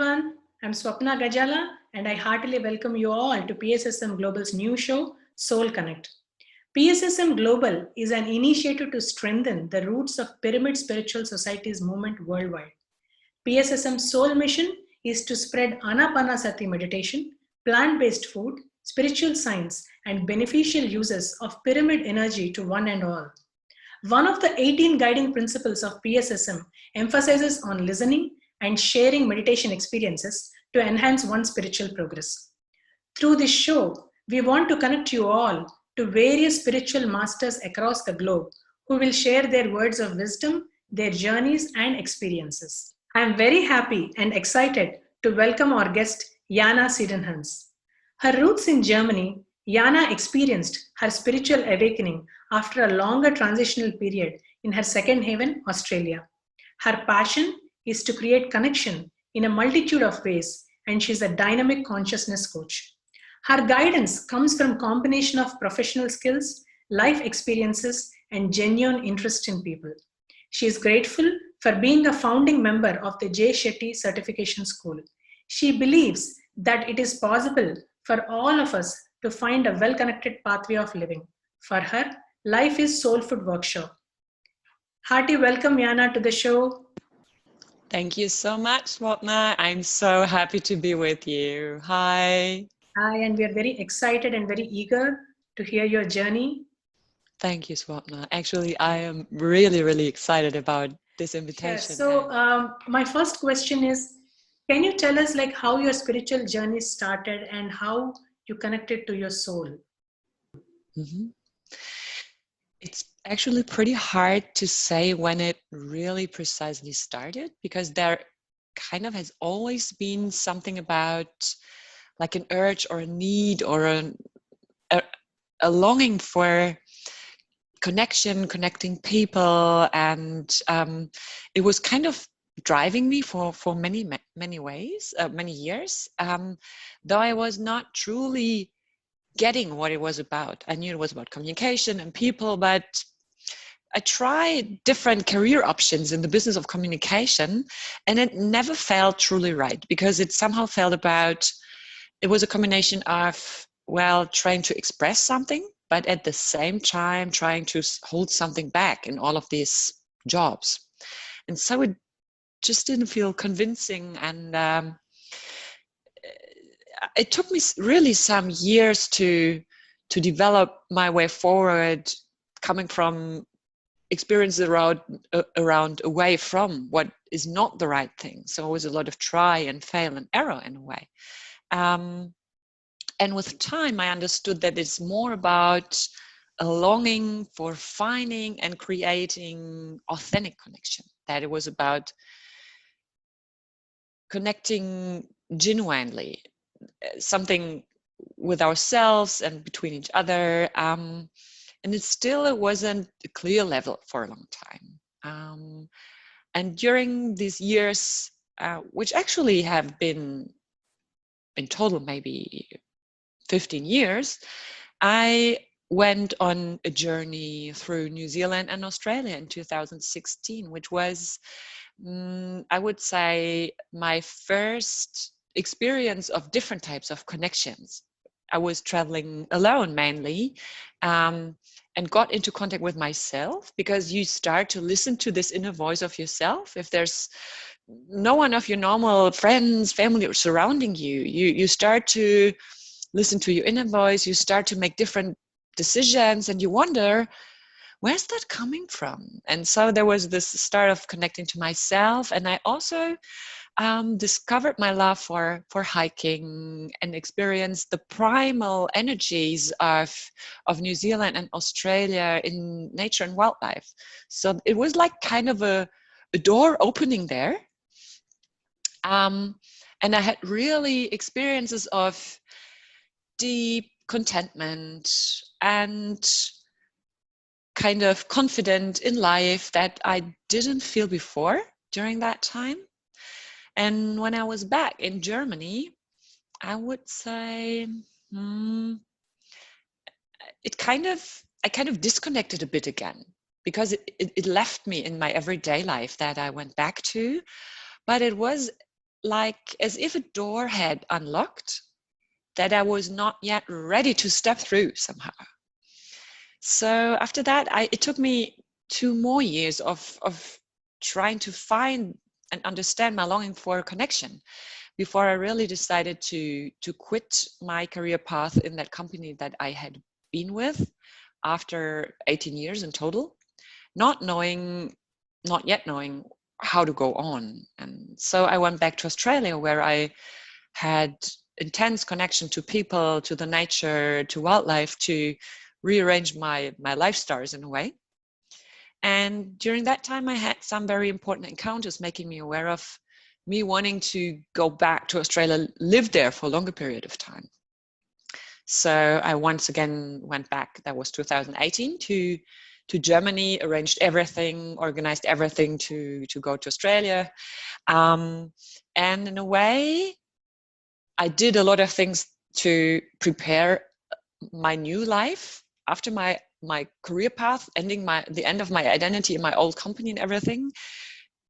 everyone. I'm Swapna Gajjala, and I heartily welcome you all to PSSM Global's new show, Soul Connect. PSSM Global is an initiative to strengthen the roots of Pyramid Spiritual Society's movement worldwide. PSSM's sole mission is to spread Anapanasati meditation, plant based food, spiritual science, and beneficial uses of pyramid energy to one and all. One of the 18 guiding principles of PSSM emphasizes on listening and sharing meditation experiences to enhance one's spiritual progress. Through this show, we want to connect you all to various spiritual masters across the globe who will share their words of wisdom, their journeys, and experiences. I am very happy and excited to welcome our guest, Jana Siedenhans. Her roots in Germany, Jana experienced her spiritual awakening after a longer transitional period in her second haven, Australia. Her passion is to create connection in a multitude of ways, and she's a dynamic consciousness coach. Her guidance comes from a combination of professional skills, life experiences, and genuine interest in people. She is grateful for being a founding member of the J. Shetty Certification School. She believes that it is possible for all of us to find a well-connected pathway of living. For her, life is soul food workshop. Hearty welcome, Jana, to the show. Thank you so much, Swapna. I'm so happy to be with you. Hi. Hi, and we are very excited and very eager to hear your journey. Thank you, Swapna. Actually, I am really, really excited about this invitation. Sure. So, my first question is, can you tell us like how your spiritual journey started and how you connected to your soul? It's actually pretty hard to say when it really precisely started, because there kind of has always been something about like an urge or a need or a longing for connection, connecting people, and it was kind of driving me for many ways, many years, though I was not truly getting what it was about. I knew it was about communication and people, but I tried different career options in the business of communication, and it never felt truly right, because it somehow felt about, it was a combination of, well, trying to express something, but at the same time trying to hold something back in all of these jobs. And so it just didn't feel convincing, and it took me really some years to develop my way forward, coming from experiences around away from what is not the right thing. So it was a lot of try and fail and error in a way. And with time, I understood that it's more about a longing for finding and creating authentic connection, that it was about connecting genuinely, something with ourselves and between each other. And it wasn't a clear level for a long time. And during these years, which actually have been in total maybe 15 years, I went on a journey through New Zealand and Australia in 2016, which was, I would say, my first experience of different types of connections. I was traveling alone mainly, and got into contact with myself, because you start to listen to this inner voice of yourself. If there's no one of your normal friends, family surrounding you, you start to listen to your inner voice, you start to make different decisions, and you wonder, where's that coming from? And so there was this start of connecting to myself, and I also discovered my love for hiking and experienced the primal energies of New Zealand and Australia in nature and wildlife. So it was like kind of a door opening there. And I had really experiences of deep contentment and kind of confident in life that I didn't feel before during that time. And when I was back in Germany, I would say I kind of disconnected a bit again, because it left me in my everyday life that I went back to. But it was like as if a door had unlocked that I was not yet ready to step through somehow. So after that, it took me 2 more years of trying to find and understand my longing for a connection before I really decided to quit my career path in that company that I had been with after 18 years in total, not yet knowing how to go on. And so I went back to Australia, where I had intense connection to people, to the nature, to wildlife, to rearrange my lifestyles in a way. And during that time, I had some very important encounters making me aware of me wanting to go back to Australia, live there for a longer period of time. So I once again went back, that was 2018, to Germany, arranged everything, organized everything to go to Australia. And in a way, I did a lot of things to prepare my new life after my career path, the end of my identity in my old company and everything,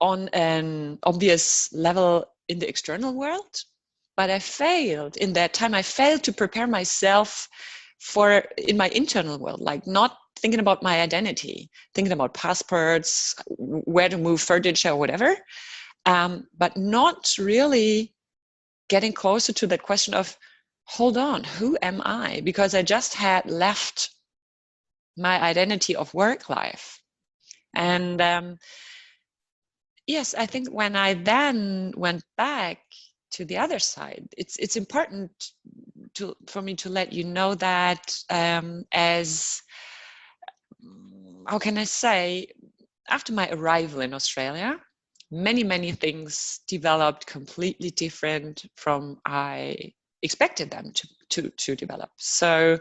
on an obvious level in the external world. But I failed in that time. I failed to prepare myself for in my internal world, like not thinking about my identity, thinking about passports, where to move furniture or whatever, but not really getting closer to that question of, hold on, who am I? Because I just had left my identity of work life. And yes, I think when I then went back to the other side, it's important for me to let you know that as, how can I say, after my arrival in Australia, many things developed completely different from I expected them to develop. So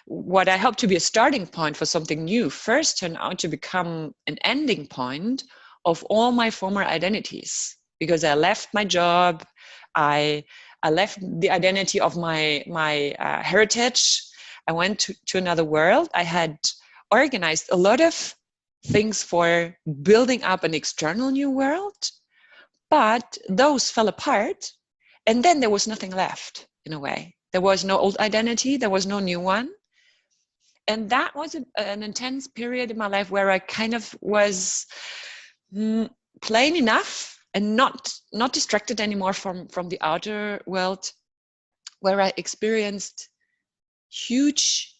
what I hope to be a starting point for something new first turned out to become an ending point of all my former identities, because I left my job, I left the identity of my heritage. I went to another world. I had organized a lot of things for building up an external new world, but those fell apart, and then there was nothing left in a way. There was no old identity, there was no new one. And that was an intense period in my life where I kind of was plain enough and not distracted anymore from the outer world, where I experienced huge,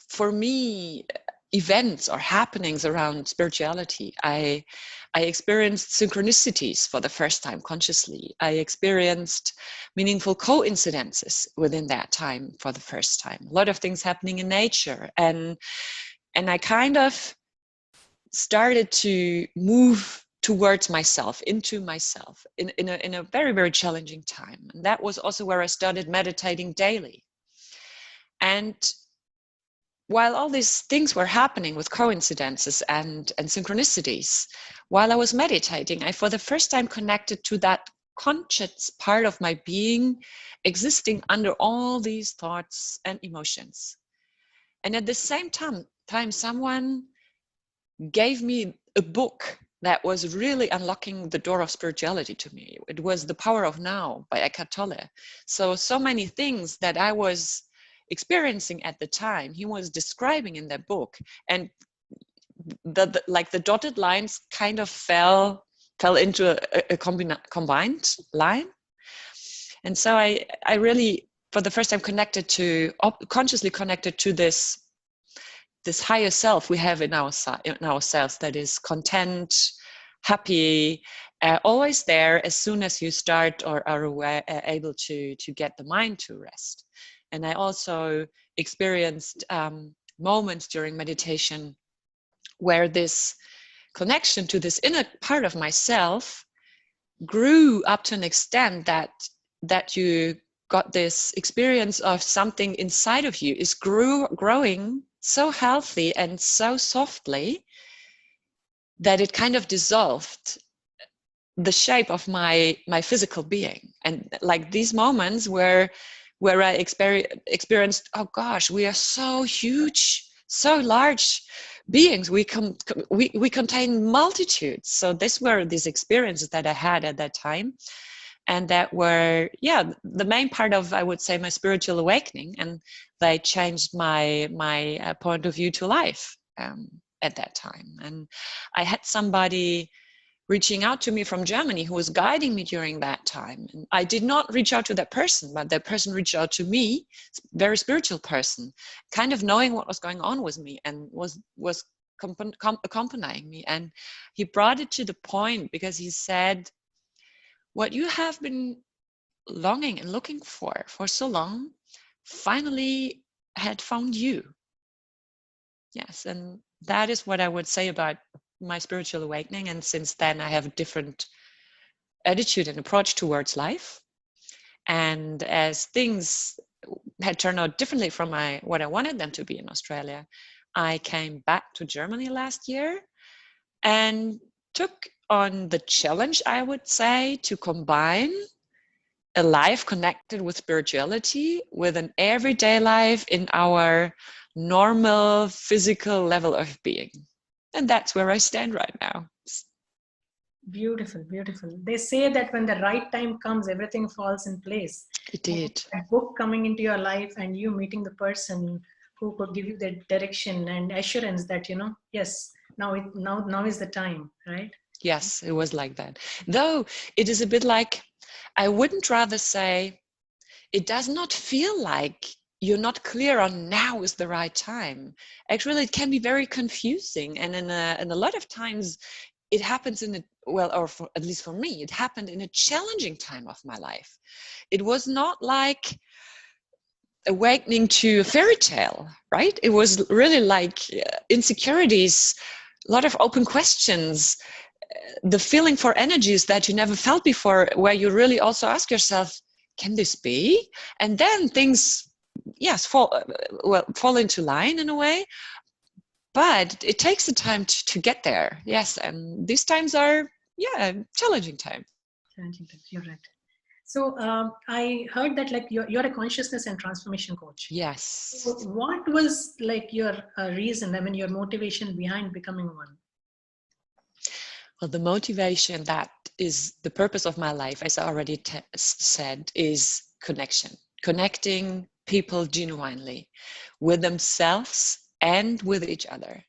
for me, events or happenings around spirituality. I experienced synchronicities for the first time consciously. I experienced meaningful coincidences within that time for the first time. A lot of things happening in nature, and I kind of started to move towards myself, into myself, in a very challenging time. And that was also where I started meditating daily. And while all these things were happening with coincidences and synchronicities, while I was meditating, I for the first time connected to that conscious part of my being existing under all these thoughts and emotions. And at the same time someone gave me a book that was really unlocking the door of spirituality to me. It was The Power of Now by Eckhart Tolle. So many things that I was experiencing at the time, he was describing in that book, and the dotted lines kind of fell into a combined line. And so I really, for the first time, consciously connected to this higher self we have in ourselves, that is content, happy, always there as soon as you start or are able to get the mind to rest. And I also experienced moments during meditation where this connection to this inner part of myself grew up to an extent that you got this experience of something inside of you is growing so healthy and so softly that it kind of dissolved the shape of my physical being. And like these moments where I experienced, oh gosh, we are so huge, so large, beings, we contain multitudes. So these were these experiences that I had at that time, and that were, yeah, the main part of, I would say, my spiritual awakening, and they changed my point of view to life at that time. And I had somebody reaching out to me from Germany who was guiding me during that time. And I did not reach out to that person, but that person reached out to me, very spiritual person, kind of knowing what was going on with me, and was accompanying me. And he brought it to the point, because he said, what you have been longing and looking for so long finally had found you. Yes, and that is what I would say about my spiritual awakening. And since then, I have a different attitude and approach towards life. And as things had turned out differently from what I wanted them to be in Australia, I came back to Germany last year and took on the challenge, I would say, to combine a life connected with spirituality with an everyday life in our normal physical level of being. And that's where I stand right now. Beautiful, beautiful. They say that when the right time comes, everything falls in place. It did. A book coming into your life and you meeting the person who could give you the direction and assurance that, yes, now is the time, right? Yes, it was like that. Though it is a bit like, I wouldn't rather say, it does not feel like you're not clear on now is the right time. Actually, it can be very confusing. And in a lot of times, it happens at least for me, it happened in a challenging time of my life. It was not like awakening to a fairy tale, right? It was really like insecurities, a lot of open questions, the feeling for energies that you never felt before, where you really also ask yourself, can this be? And then things, yes, fall into line in a way. But it takes the time to get there. Yes, and these times are, challenging times. Challenging times, you're right. So I heard that like you're a consciousness and transformation coach. Yes. So what was like your reason, your motivation behind becoming one? Well, the motivation, that is the purpose of my life, as I already said, is connection. Connecting people genuinely with themselves and with each other.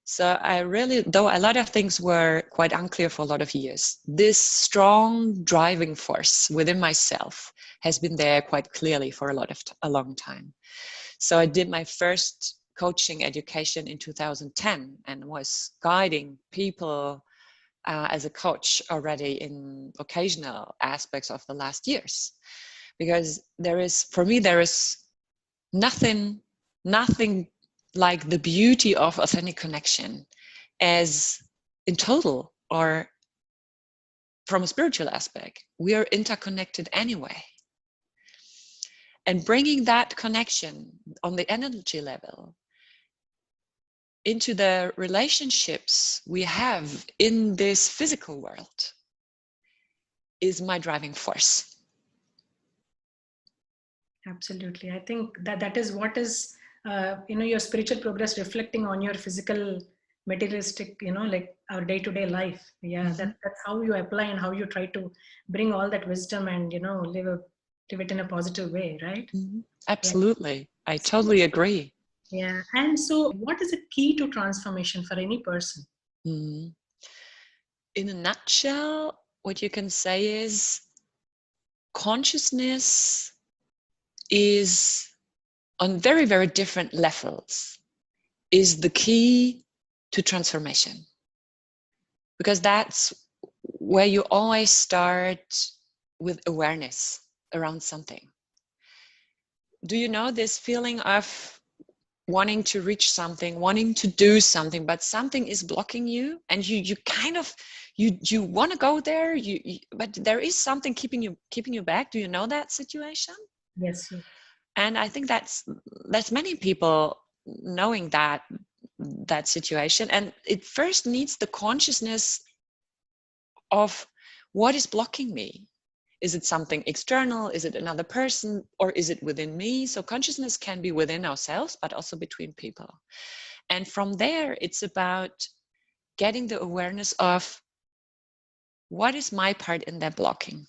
So I really, though a lot of things were quite unclear for a lot of years, this strong driving force within myself has been there quite clearly for a long time. So I did my first coaching education in 2010 and was guiding people as a coach already in occasional aspects of the last years. Because there is nothing like the beauty of authentic connection as in total, or from a spiritual aspect, we are interconnected anyway. And bringing that connection on the energy level into the relationships we have in this physical world is my driving force. Absolutely. I think that is what is, your spiritual progress reflecting on your physical, materialistic, like our day-to-day life. Yeah, Mm-hmm. that's how you apply and how you try to bring all that wisdom and, live it in a positive way, right? Mm-hmm. Absolutely. Yeah. I totally agree. Yeah. And so what is the key to transformation for any person? Mm-hmm. In a nutshell, what you can say is consciousness is on very, very different levels is the key to transformation. Because that's where you always start with awareness around something. Do you know this feeling of wanting to reach something, wanting to do something, but something is blocking you, and you kind of you want to go there, but there is something keeping you back? Do you know that situation? Yes. And I think that's many people knowing that situation, and it first needs the consciousness of what is blocking me. Is it something external? Is it another person? Or is it within me? So consciousness can be within ourselves, but also between people. And from there, it's about getting the awareness of what is my part in that blocking,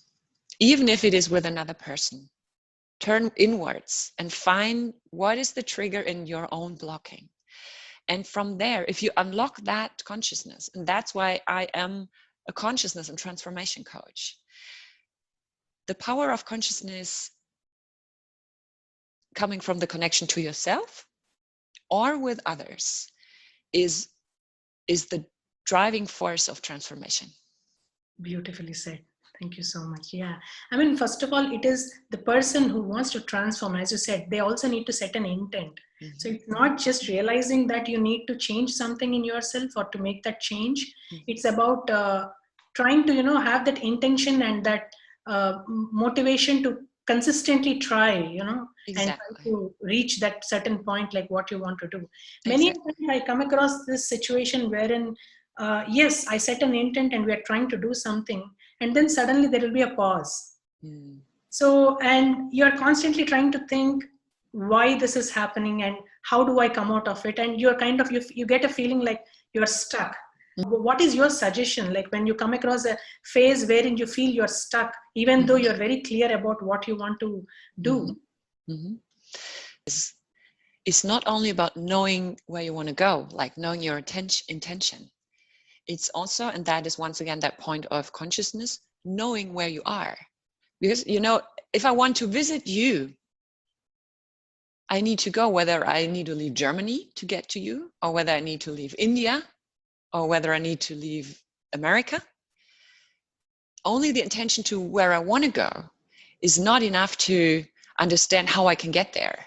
even if it is with another person. Turn inwards and find what is the trigger in your own blocking. And from there, if you unlock that consciousness, and that's why I am a consciousness and transformation coach, the power of consciousness coming from the connection to yourself or with others is the driving force of transformation. Beautifully said. Thank you so much. Yeah. I mean, first of all, it is the person who wants to transform, as you said, they also need to set an intent. Mm-hmm. So it's not just realizing that you need to change something in yourself or to make that change. Mm-hmm. It's about trying to, have that intention and that motivation to consistently try, Exactly. and try to reach that certain point, like what you want to do. Exactly. Many times I come across this situation wherein yes, I set an intent and we are trying to do something, and then suddenly there will be a pause. Mm. So, and you're constantly trying to think why this is happening and how do I come out of it, and you're kind of you get a feeling like you're stuck. What is your suggestion, like when you come across a phase wherein you feel you're stuck, even though you're very clear about what you want to do? Mm-hmm. It's not only about knowing where you want to go, like knowing your intention. It's also, and that is once again that point of consciousness, knowing where you are. Because, if I want to visit you, I need to go, whether I need to leave Germany to get to you, or whether I need to leave India, or whether I need to leave America. Only the intention to where I want to go is not enough to understand how I can get there.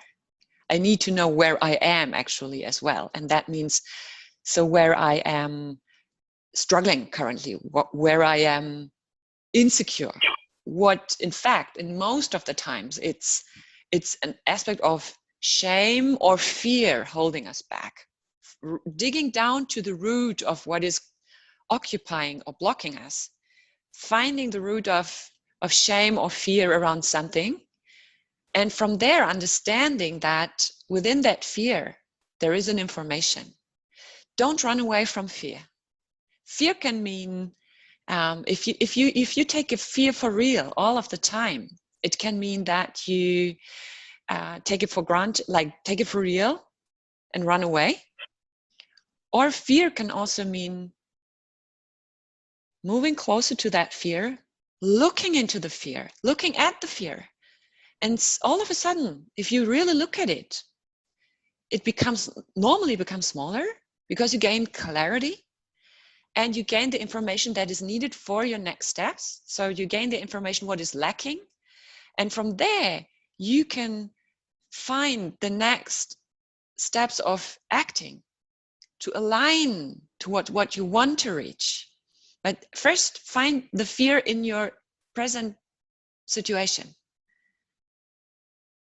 I need to know where I am actually as well. And that means, so where I am struggling currently, where I am insecure, what in fact, in most of the times, it's an aspect of shame or fear holding us back. Digging down to the root of what is occupying or blocking us, finding the root of shame or fear around something, and from there understanding that within that fear there is an information. Don't run away from fear. Fear can mean, if you take a fear for real all of the time, it can mean that you take it for granted, like take it for real and run away. Or fear can also mean moving closer to that fear, looking into the fear, looking at the fear. And all of a sudden, if you really look at it, it normally becomes smaller because you gain clarity and you gain the information that is needed for your next steps. So you gain the information what is lacking. And from there, you can find the next steps of acting to align to what you want to reach. But first, find the fear in your present situation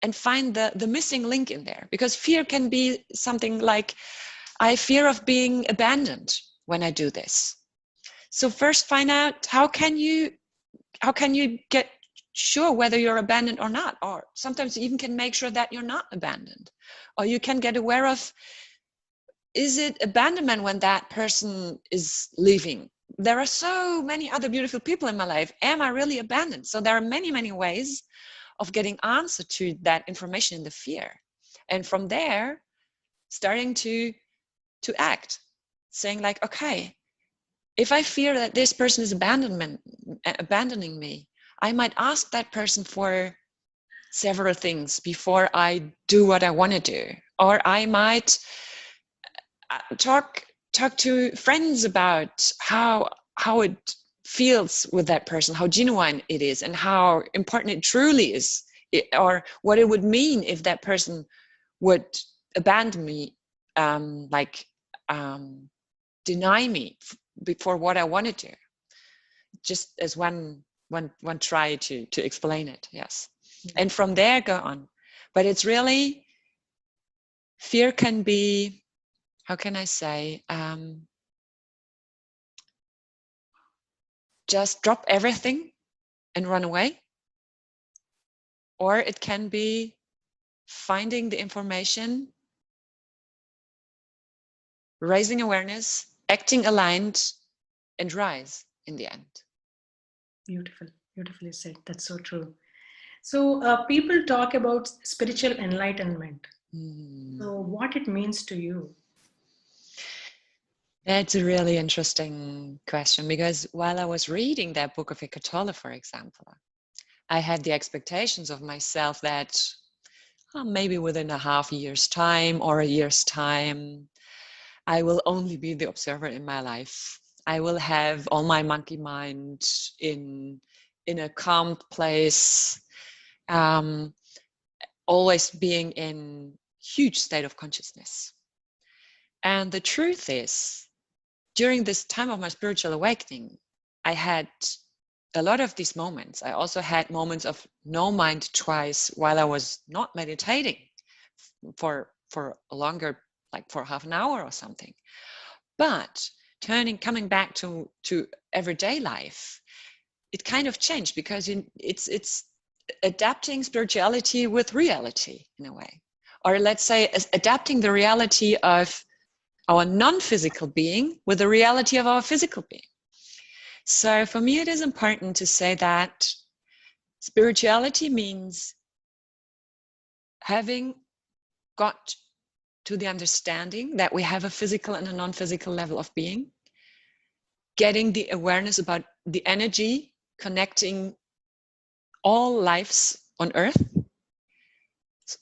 and find the missing link in there, because fear can be something like, I fear of being abandoned when I do this. So first find out how can you get sure whether you're abandoned or not, or sometimes you even can make sure that you're not abandoned, or you can get aware of, is it abandonment when that person is leaving? There are so many other beautiful people in my life. Am I really abandoned? So there are many ways of getting answer to that information in the fear. And from there, starting to act, saying like, okay, if I fear that this person is abandoning me, I might ask that person for several things before I do what I want to do. Or I might talk to friends about how it feels with that person, how genuine it is, and how important it truly is, or what it would mean if that person would abandon me, deny me for what I want to do. Just as one try to explain it, yes. And from there go on. But it's really, fear can be, how can I say, just drop everything and run away. Or it can be finding the information raising awareness, acting aligned, and rise in the end. Beautiful, beautifully said. That's so true. So people talk about spiritual enlightenment. So what it means to you? That's a really interesting question, because while I was reading that book of Eckhart Tolle, for example, I had the expectations of myself that maybe within a half year's time or a year's time, I will only be the observer in my life. I will have all my monkey mind in a calm place, always being in huge state of consciousness. And the truth is, during this time of my spiritual awakening, I had a lot of these moments. I also had moments of no mind twice while I was not meditating for a longer, like for half an hour or something. But coming back to everyday life, it kind of changed, because it's adapting spirituality with reality in a way, or let's say adapting the reality of our non-physical being with the reality of our physical being. So for me, it is important to say that spirituality means having got to the understanding that we have a physical and a non-physical level of being, getting the awareness about the energy connecting all lives on earth,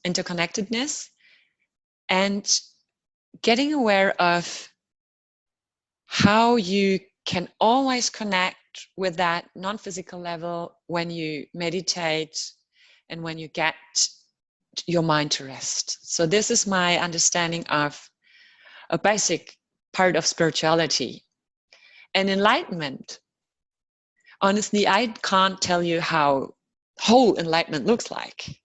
interconnectedness, and getting aware of how you can always connect with that non-physical level when you meditate and when you get your mind to rest. So this is my understanding of a basic part of spirituality. And enlightenment, honestly, I can't tell you how whole enlightenment looks like.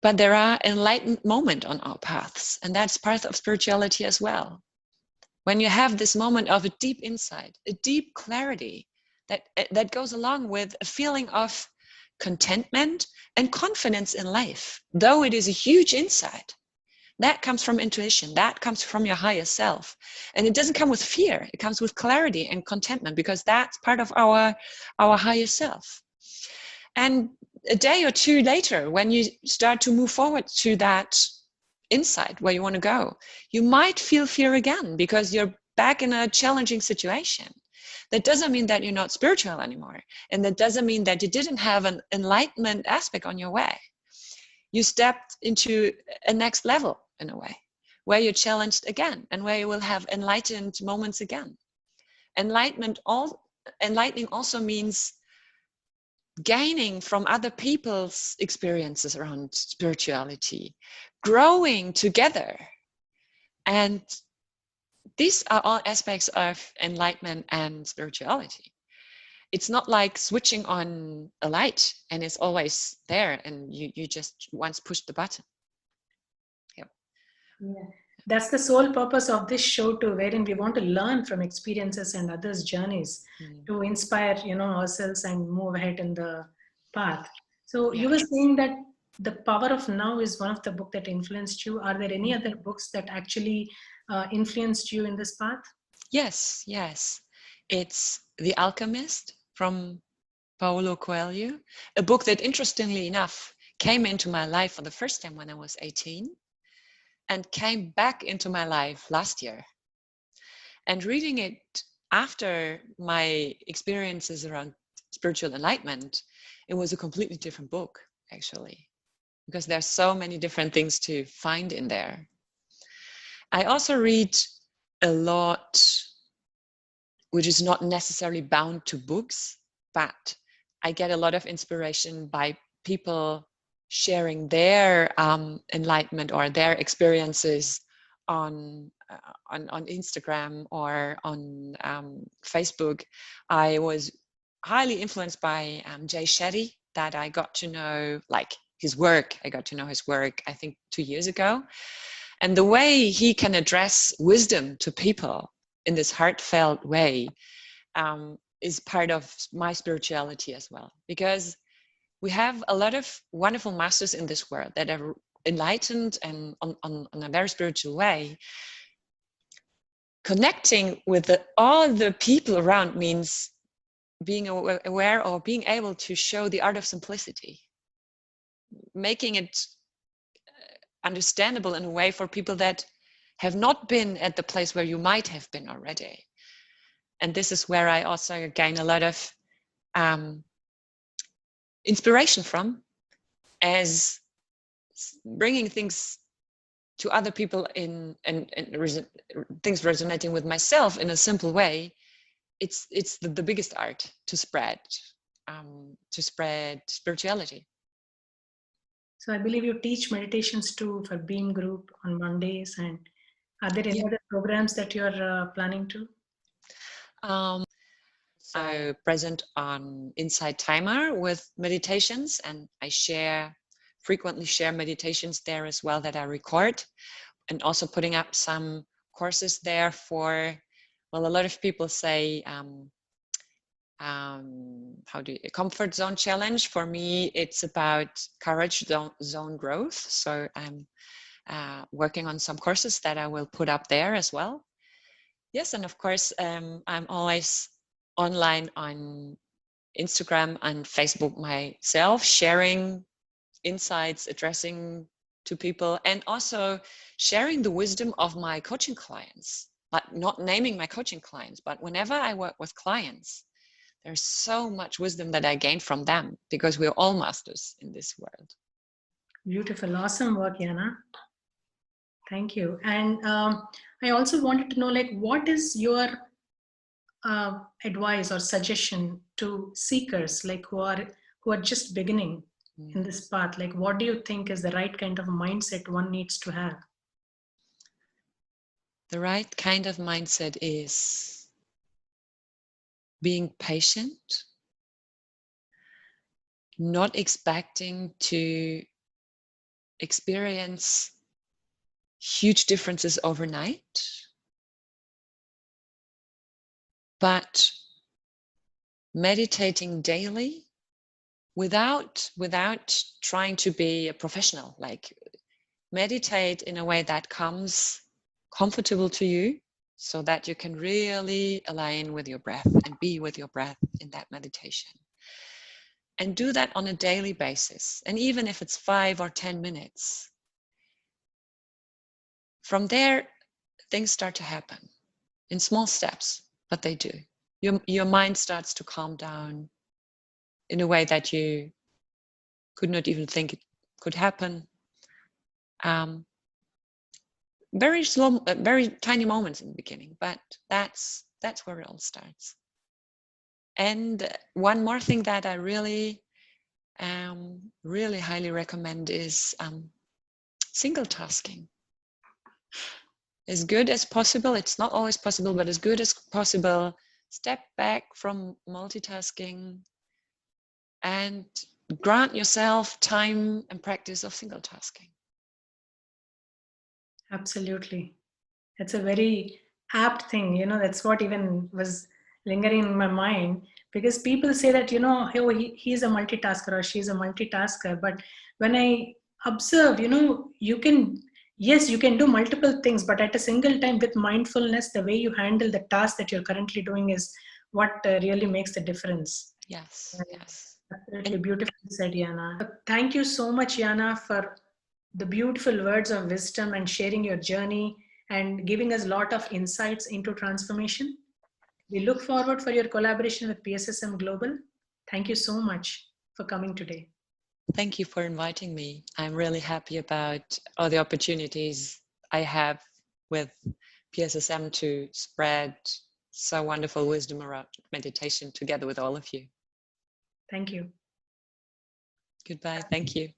But there are enlightened moments on our paths, and that's part of spirituality as well. When you have this moment of a deep insight, a deep clarity that goes along with a feeling of contentment and confidence in life, though it is a huge insight, that comes from intuition, that comes from your higher self. And it doesn't come with fear, it comes with clarity and contentment, because that's part of our higher self. And a day or two later, when you start to move forward to that insight where you want to go, you might feel fear again because you're back in a challenging situation. That doesn't mean that you're not spiritual anymore. And that doesn't mean that you didn't have an enlightenment aspect on your way. You stepped into a next level in a way, where you're challenged again and where you will have enlightened moments again. Enlightening also means gaining from other people's experiences around spirituality, growing together. And these are all aspects of enlightenment and spirituality. It's not like switching on a light and it's always there and you just once push the button. Yeah. That's the sole purpose of this show too, wherein we want to learn from experiences and others' journeys to inspire, ourselves and move ahead in the path. So you were saying that The Power of Now is one of the books that influenced you. Are there any other books that actually influenced you in this path? Yes. It's The Alchemist from Paulo Coelho, a book that, interestingly enough, came into my life for the first time when I was 18 and came back into my life last year. And reading it after my experiences around spiritual enlightenment, it was a completely different book, actually, because there's so many different things to find in there. I also read a lot, which is not necessarily bound to books, but I get a lot of inspiration by people sharing their enlightenment or their experiences on Instagram or on Facebook. I was highly influenced by Jay Shetty, that I got to know, like his work. I got to know his work, I think 2 years ago. And the way he can address wisdom to people in this heartfelt way is part of my spirituality as well, because we have a lot of wonderful masters in this world that are enlightened and on a very spiritual way. connecting with all the people around means being aware or being able to show the art of simplicity, making it understandable in a way for people that have not been at the place where you might have been already. And this is where I also gain a lot of inspiration from, as bringing things to other people and things resonating with myself in a simple way. It's the biggest art to spread spirituality. So I believe you teach meditations too for Beam Group on Mondays, and are there any other programs that you're planning to? So present on Inside Timer with meditations, and I frequently share meditations there as well that I record, and also putting up some courses there for, well, a lot of people say a comfort zone challenge. For me, it's about courage zone growth. So I'm working on some courses that I will put up there as well. Yes, and of course, I'm always online on Instagram and Facebook myself, sharing insights, addressing to people, and also sharing the wisdom of my coaching clients, but not naming my coaching clients. But whenever I work with clients, there's so much wisdom that I gain from them, because we're all masters in this world. Beautiful, awesome work, Jana. Thank you. And I also wanted to know, like, what is your advice or suggestion to seekers, like who are just beginning in this path? Like, what do you think is the right kind of mindset one needs to have? The right kind of mindset is being patient, not expecting to experience huge differences overnight, but meditating daily without trying to be a professional. Like, meditate in a way that comes comfortable to you, so that you can really align with your breath and be with your breath in that meditation. And do that on a daily basis. And even if it's 5 or 10 minutes, from there, things start to happen in small steps, but they do. Your mind starts to calm down in a way that you could not even think it could happen. Very slow, very tiny moments in the beginning, but that's where it all starts. And one more thing that I really highly recommend is single tasking. As good as possible, it's not always possible, but as good as possible, step back from multitasking and grant yourself time and practice of single tasking. Absolutely. It's a very apt thing, that's what even was lingering in my mind, because people say that, hey, he's a multitasker or she's a multitasker. But when I observe, you can do multiple things, but at a single time with mindfulness, the way you handle the task that you're currently doing is what really makes the difference. Yes, yes. Absolutely beautifully said, Jana. Thank you so much, Jana, for the beautiful words of wisdom and sharing your journey and giving us a lot of insights into transformation. We look forward for your collaboration with PSSM Global. Thank you so much for coming today. Thank you for inviting me. I'm really happy about all the opportunities I have with PSSM to spread so wonderful wisdom around meditation together with all of you. Thank you. Goodbye. Thank you.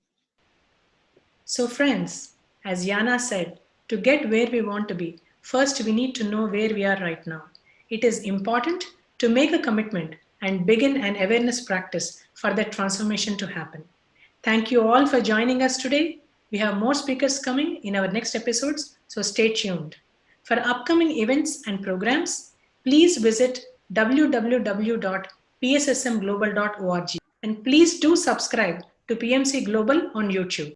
So friends, as Jana said, to get where we want to be, first we need to know where we are right now. It is important to make a commitment and begin an awareness practice for that transformation to happen. Thank you all for joining us today. We have more speakers coming in our next episodes, so stay tuned. For upcoming events and programs, please visit www.pssmglobal.org, and please do subscribe to PMC Global on YouTube.